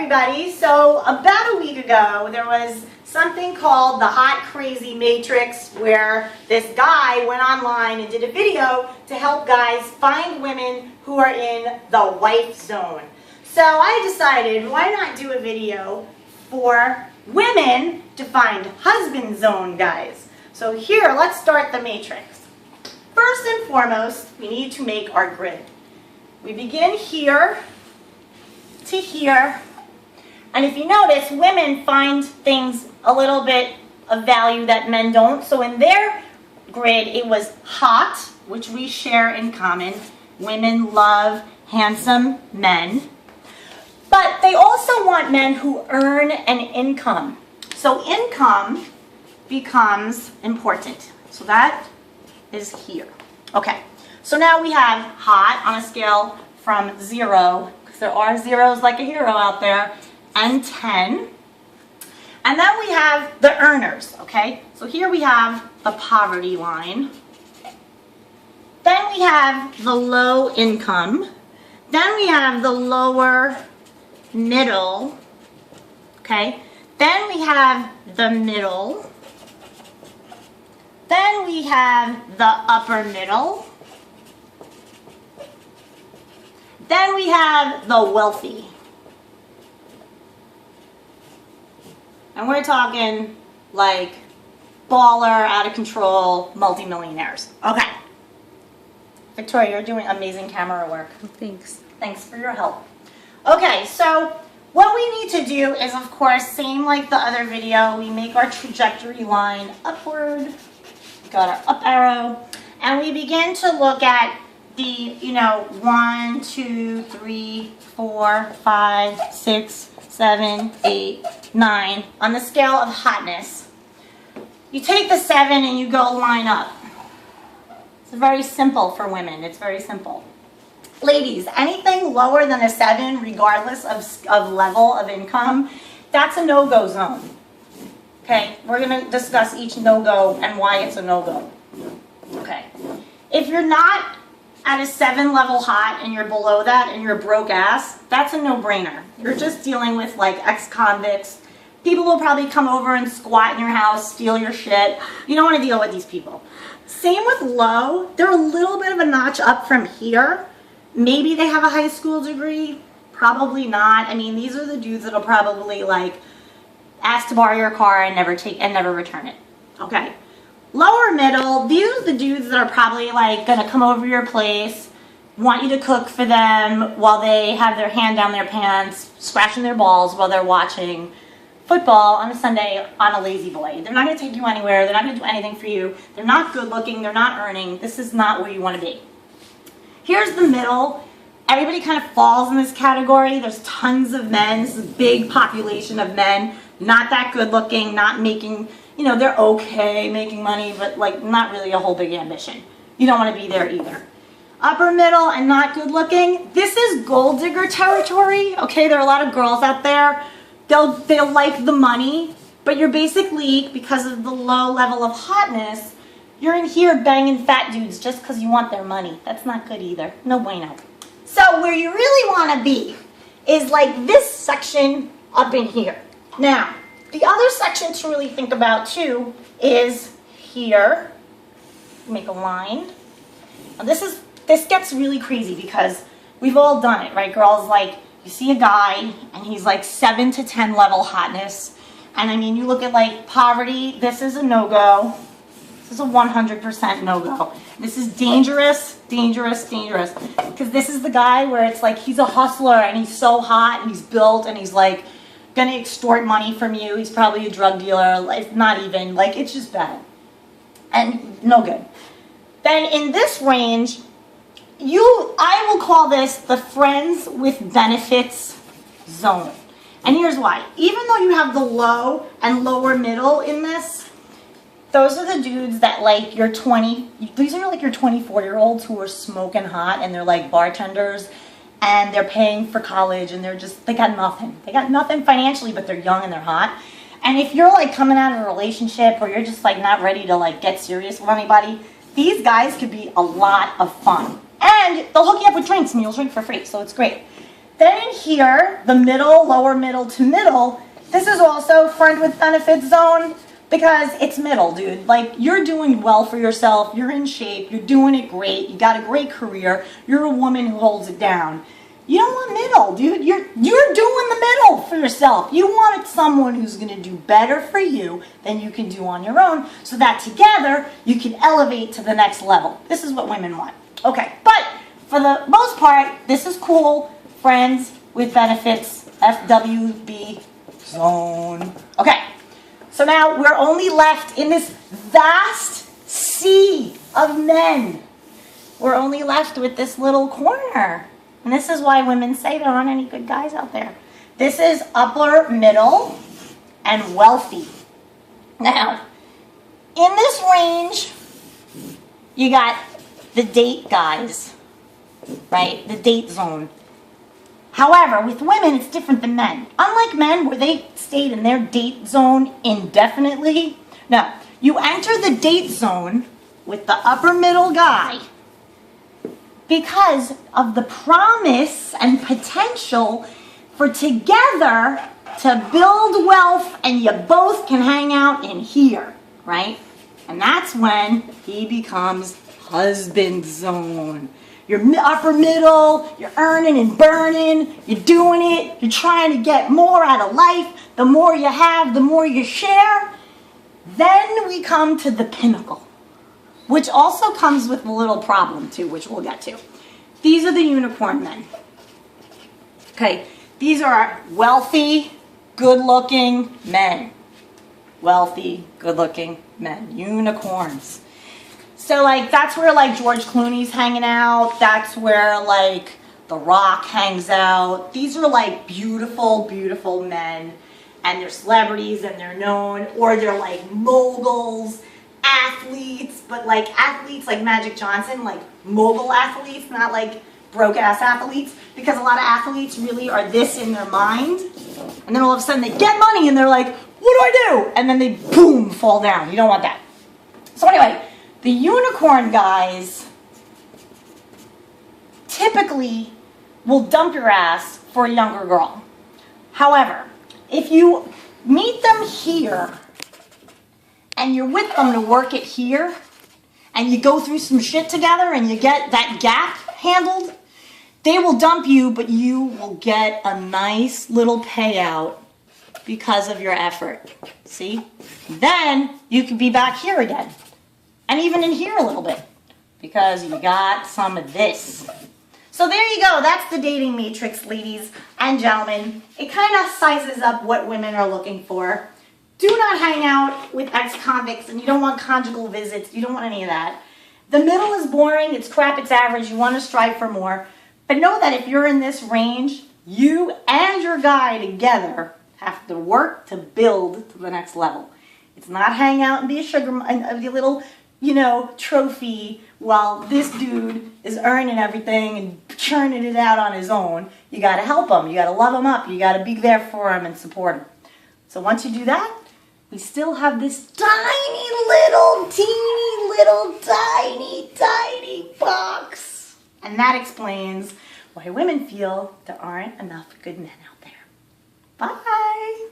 everybody. So about a week ago, there was something called the Hot Crazy Matrix, where this guy went online and did a video to help guys find women who are in the wife zone. So I decided, why not do a video for women to find husband zone guys? So here, let's start the matrix. First and foremost, we need to make our grid. We begin here to here, and if you notice, women find things a little bit of value that men don't. So in their grid, it was hot, which we share in common. Women love handsome men. But they also want men who earn an income. So income becomes important. So that is here. Okay, so now we have hot on a scale from 0, because there are zeros like a hero out there, and 10. And then we have the earners, okay? So here we have the poverty line. Then we have the low income. Then we have the lower middle, okay? Then we have the middle. Then we have the upper middle. Then we have the wealthy. And we're talking like baller, out of control, multimillionaires. Okay. Victoria, you're doing amazing camera work. Thanks. Thanks for your help. Okay, so what we need to do is, of course, same like the other video, we make our trajectory line upward. Got our up arrow. And we begin to look at the, 1, 2, 3, 4, 5, 6, 7, 8, 9 on the scale of hotness. You take the 7 and you go line up. It's very simple for women. It's very simple. Ladies, anything lower than a 7, regardless of level of income, that's a no-go zone. Okay, we're going to discuss each no-go and why it's a no-go. Okay, if you're not at a 7 level hot and you're below that and you're broke ass, that's a no-brainer. You're just dealing with like ex-convicts. People will probably come over and squat in your house, steal your shit. You don't want to deal with these people. Same with low. They're a little bit of a notch up from here. Maybe they have a high school degree. Probably not. I mean, these are the dudes that'll probably like ask to borrow your car and never return it. Okay. Lower middle, these are the dudes that are probably like gonna come over your place, want you to cook for them while they have their hand down their pants, scratching their balls while they're watching football on a Sunday on a lazy boy. They're not gonna take you anywhere, they're not gonna do anything for you, they're not good looking, they're not earning, this is not where you wanna be. Here's the middle. Everybody kind of falls in this category. There's tons of men, this is a big population of men, not that good looking, not making, they're okay making money, but like not really a whole big ambition. You don't want to be there either. Upper middle and not good looking. This is gold digger territory. Okay, there are a lot of girls out there. They'll like the money, but you're basically, because of the low level of hotness, you're in here banging fat dudes just because you want their money. That's not good either. No bueno. So where you really want to be is like this section up in here. Now, the other section to really think about too is here. Make a line. Now this gets really crazy because we've all done it, right, girls? Like you see a guy and he's like 7 to 10 level hotness, and I mean you look at like poverty. This is a no-go. This is a 100% no-go. This is dangerous, dangerous, dangerous, because this is the guy where it's like he's a hustler and he's so hot and he's built and he's like gonna extort money from you. He's probably a drug dealer. Like, not even, like, it's just bad. And no good. Then in this range, I will call this the friends with benefits zone. And here's why. Even though you have the low and lower middle in this, those are the dudes that like these are like your 24-year-olds who are smoking hot and they're like bartenders and they're paying for college and they got nothing. They got nothing financially, but they're young and they're hot. And if you're like coming out of a relationship or you're just like not ready to like get serious with anybody, these guys could be a lot of fun. And they'll hook you up with drinks and you'll drink for free, so it's great. Then in here, the middle, lower middle to middle, this is also friend with benefits zone because it's middle, dude. Like, you're doing well for yourself. You're in shape. You're doing it great. You got a great career. You're a woman who holds it down. You don't want middle, dude. You're doing the middle for yourself. You want someone who's going to do better for you than you can do on your own so that together you can elevate to the next level. This is what women want. Okay, but for the most part, this is cool. Friends with benefits, FWB zone. Okay, so now we're only left in this vast sea of men. We're only left with this little corner. And this is why women say there aren't any good guys out there. This is upper, middle, and wealthy. Now, in this range, you got the date guys, right? The date zone. However, with women, it's different than men. Unlike men, where they stayed in their date zone indefinitely, no, you enter the date zone with the upper middle guy because of the promise and potential for together to build wealth, and you both can hang out in here, right? And that's when he becomes husband zone. You're upper middle, you're earning and burning, you're doing it, you're trying to get more out of life. The more you have, the more you share. Then we come to the pinnacle, which also comes with a little problem too, which we'll get to. These are the unicorn men. Okay, these are wealthy, good-looking men. Wealthy, good-looking men. Unicorns. So, like, that's where, like, George Clooney's hanging out. That's where, like, The Rock hangs out. These are, like, beautiful, beautiful men. And they're celebrities and they're known. Or they're, like, moguls, athletes. But, like, athletes like Magic Johnson, like, mogul athletes, not, like, broke-ass athletes. Because a lot of athletes really are this in their mind. And then all of a sudden they get money and they're like, what do I do? And then they, boom, fall down. You don't want that. So, anyway, the unicorn guys typically will dump your ass for a younger girl. However, if you meet them here and you're with them to work it here and you go through some shit together and you get that gap handled, they will dump you, but you will get a nice little payout because of your effort. See? Then you can be back here again. And even in here a little bit, because you got some of this. So there you go. That's the dating matrix, ladies and gentlemen. It kind of sizes up what women are looking for. Do not hang out with ex-convicts, and you don't want conjugal visits. You don't want any of that. The middle is boring. It's crap. It's average. You want to strive for more. But know that if you're in this range, you and your guy together have to work to build to the next level. It's not hang out and be a little, trophy while this dude is earning everything and churning it out on his own. You got to help him. You got to love him up. You got to be there for him and support him. So once you do that, we still have this tiny little, teeny little, tiny box. And that explains why women feel there aren't enough good men out there. Bye.